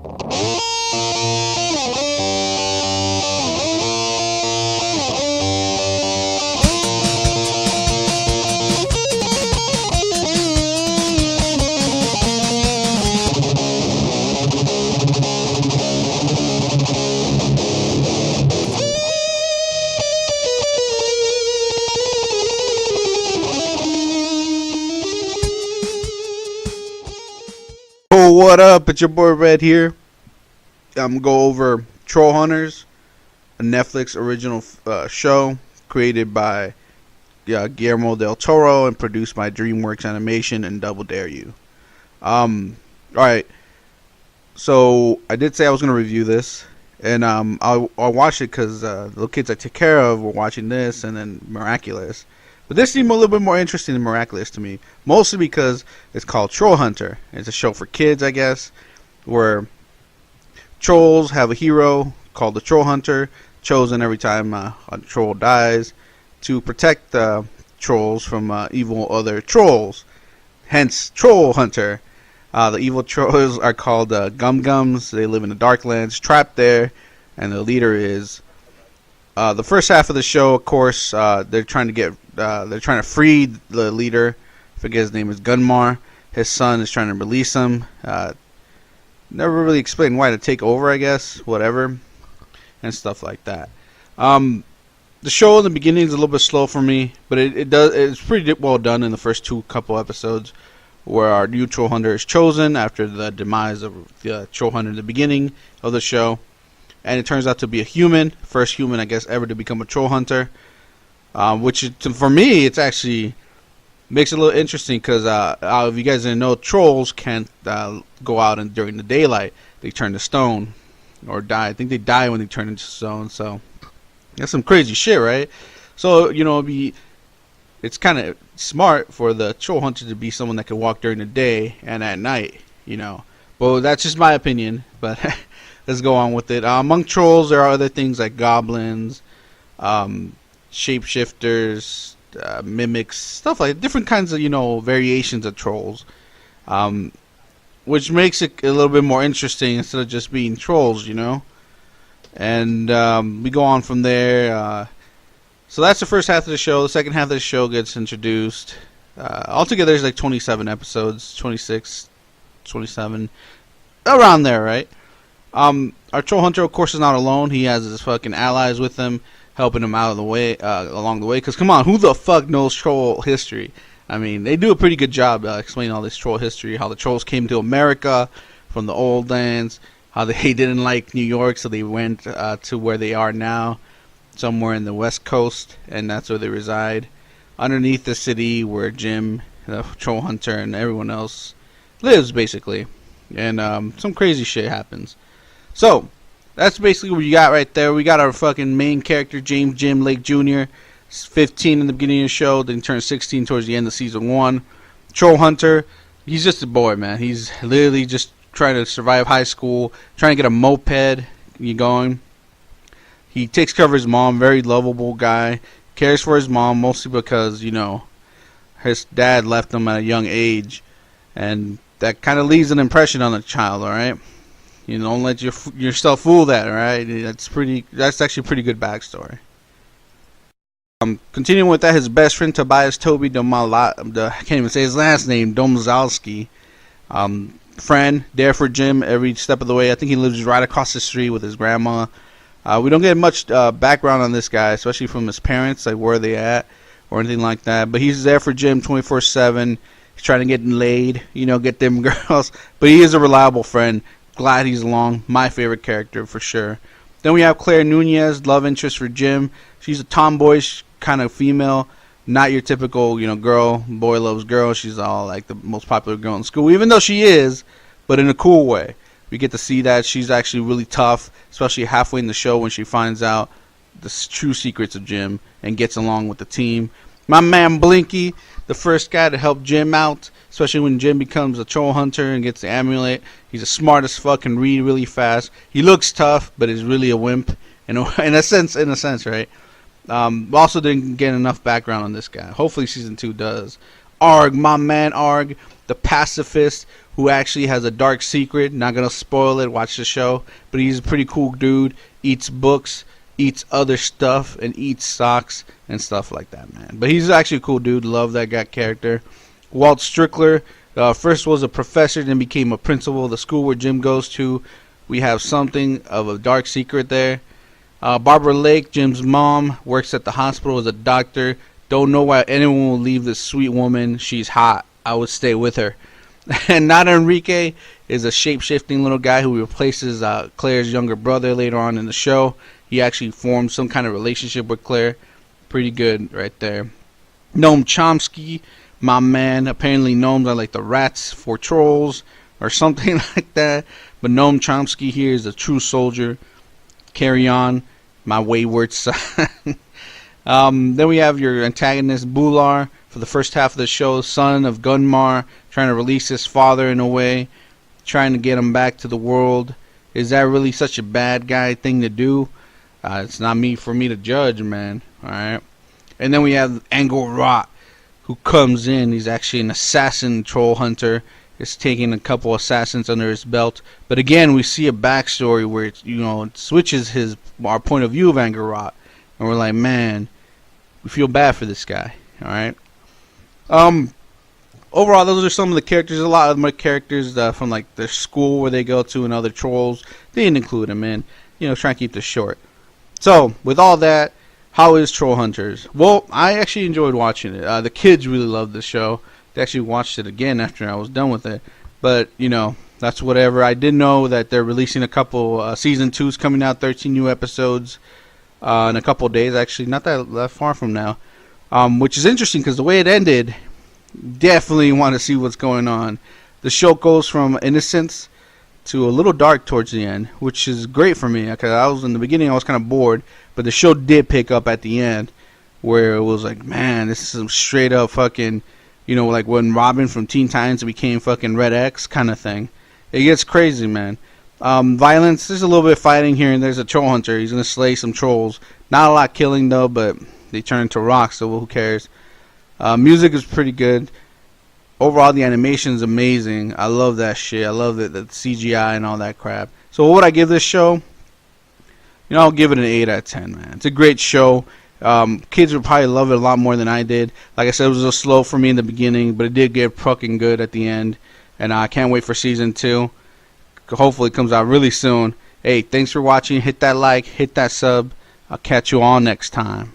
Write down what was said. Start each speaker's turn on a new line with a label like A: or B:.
A: Oh, what up? It's your boy Red here. I'm gonna go over Troll Hunters, a Netflix original show created by Guillermo del Toro and produced by DreamWorks Animation and Double Dare You. Alright, so I did say I was gonna review this, and I watched it because the little kids I take care of were watching this, and then Miraculous. But this seemed a little bit more interesting than Miraculous to me, mostly because it's called Troll Hunter. It's a show for kids, I guess, where trolls have a hero called the Troll Hunter, chosen every time a troll dies to protect the trolls from evil other trolls. Hence, Troll Hunter. The evil trolls are called Gum Gums. They live in the Darklands, trapped there, and the leader is the first half of the show. Of course, they're trying to free the leader. I forget his name is Gunmar. His son is trying to release him. Never really explained why, to take over, I guess, whatever, and stuff like that. The show in the beginning is a little bit slow for me, but it's pretty well done in the first couple episodes, where our new Troll Hunter is chosen after the demise of the Troll Hunter in the beginning of the show. And it turns out to be a human, first human, I guess, ever to become a Troll Hunter. Which, for me, it's actually makes it a little interesting because if you guys didn't know, trolls can't go out during the daylight. They turn to stone or die. I think they die when they turn into stone. So that's some crazy shit, right? So it's kind of smart for the Troll Hunter to be someone that can walk during the day and at night, But that's just my opinion. But let's go on with it. Among trolls, there are other things like goblins, shapeshifters, mimics, stuff like different kinds of variations of trolls, which makes it a little bit more interesting instead of just being trolls, And we go on from there. So that's the first half of the show. The second half of the show gets introduced. Altogether, there's like 27 episodes, 26, 27, around there, right? Our Troll Hunter, of course, is not alone. He has his fucking allies with him, helping him out of the way, along the way. Because, come on, who the fuck knows troll history? I mean, they do a pretty good job explaining all this troll history, how the trolls came to America from the old lands, how they didn't like New York, so they went to where they are now, somewhere in the West Coast, and that's where they reside, underneath the city where Jim, the Troll Hunter, and everyone else lives, basically. And some crazy shit happens. So that's basically what you got right there. We got our fucking main character, James Jim Lake Jr. He's 15 in the beginning of the show, then he turns 16 towards the end of season 1. Troll Hunter, he's just a boy, man. He's literally just trying to survive high school, trying to get a moped going. He takes care of his mom, very lovable guy. Cares for his mom mostly because, his dad left him at a young age. And that kind of leaves an impression on the child, alright? Don't let yourself fool that, alright? That's actually a pretty good backstory. Continuing with that, his best friend Tobias Toby I can't even say his last name, Domzalski. Friend, there for Jim every step of the way. I think he lives right across the street with his grandma. We don't get much background on this guy, especially from his parents, like where they at or anything like that. But he's there for Jim 24/7. He's trying to get laid, get them girls. But he is a reliable friend. Glad he's along. My favorite character for sure. Then we have Claire Nunez, love interest for Jim. She's a tomboyish kind of female, not your typical, girl, boy loves girl. She's all like the most popular girl in school, even though she is, but in a cool way. We get to see that she's actually really tough, especially halfway in the show when she finds out the true secrets of Jim and gets along with the team. My man Blinky, the first guy to help Jim out, especially when Jim becomes a Troll Hunter and gets the amulet. He's the smartest fuck and read really fast. He looks tough, but is really a wimp, in a sense, right? Also didn't get enough background on this guy. Hopefully season 2 does. Arg, my man Arg. the pacifist who actually has a dark secret. Not gonna spoil it. Watch the show. But he's a pretty cool dude. Eats books, eats other stuff, and eats socks and stuff like that, man. But he's actually a cool dude. Love that guy character. Walt Strickler first was a professor, then became a principal of the school where Jim goes to. We have something of a dark secret there. Barbara Lake, Jim's mom, works at the hospital as a doctor. Don't know why anyone will leave this sweet woman. She's hot. I would stay with her. And Nada Enrique is a shape-shifting little guy who replaces Claire's younger brother later on in the show. He actually forms some kind of relationship with Claire. Pretty good right there. Noam Chomsky, my man. Apparently gnomes are like the rats for trolls or something like that. But Noam Chomsky here is a true soldier. Carry on, my wayward son. Then we have your antagonist, Bular, for the first half of the show, son of Gunmar, trying to release his father in a way, trying to get him back to the world. Is that really such a bad guy thing to do? It's not for me to judge, man. Alright. And then we have Angor Rot, who comes in. He's actually an assassin troll hunter. He's taking a couple assassins under his belt. But again, we see a backstory where it switches our point of view of Angor Rot. And we're like, man, we feel bad for this guy. Alright. Overall, those are some of the characters. A lot of my characters from like the school where they go to and other trolls. They didn't include them in. Try and keep this short. So, with all that, how is Troll Hunters? Well, I actually enjoyed watching it. The kids really loved the show. They actually watched it again after I was done with it. But, that's whatever. I did know that they're releasing a couple season 2's coming out, 13 new episodes in a couple days. Actually, not that far from now. Which is interesting because the way it ended, definitely want to see what's going on. The show goes from innocence to a little dark towards the end, which is great for me because in the beginning I was kind of bored, but the show did pick up at the end where it was like, man, this is some straight up fucking, like when Robin from Teen Titans became fucking Red X kind of thing. It gets crazy, man. Violence, there's a little bit of fighting here, and there's a troll hunter. He's gonna slay some trolls. Not a lot killing though, but they turn into rocks, so who cares? Music is pretty good. Overall, the animation is amazing. I love that shit. I love the CGI and all that crap. So what would I give this show? I'll give it an 8 out of 10, man. It's a great show. Kids would probably love it a lot more than I did. Like I said, it was a little slow for me in the beginning, but it did get fucking good at the end. And I can't wait for season 2. Hopefully it comes out really soon. Hey, thanks for watching. Hit that like, hit that sub. I'll catch you all next time.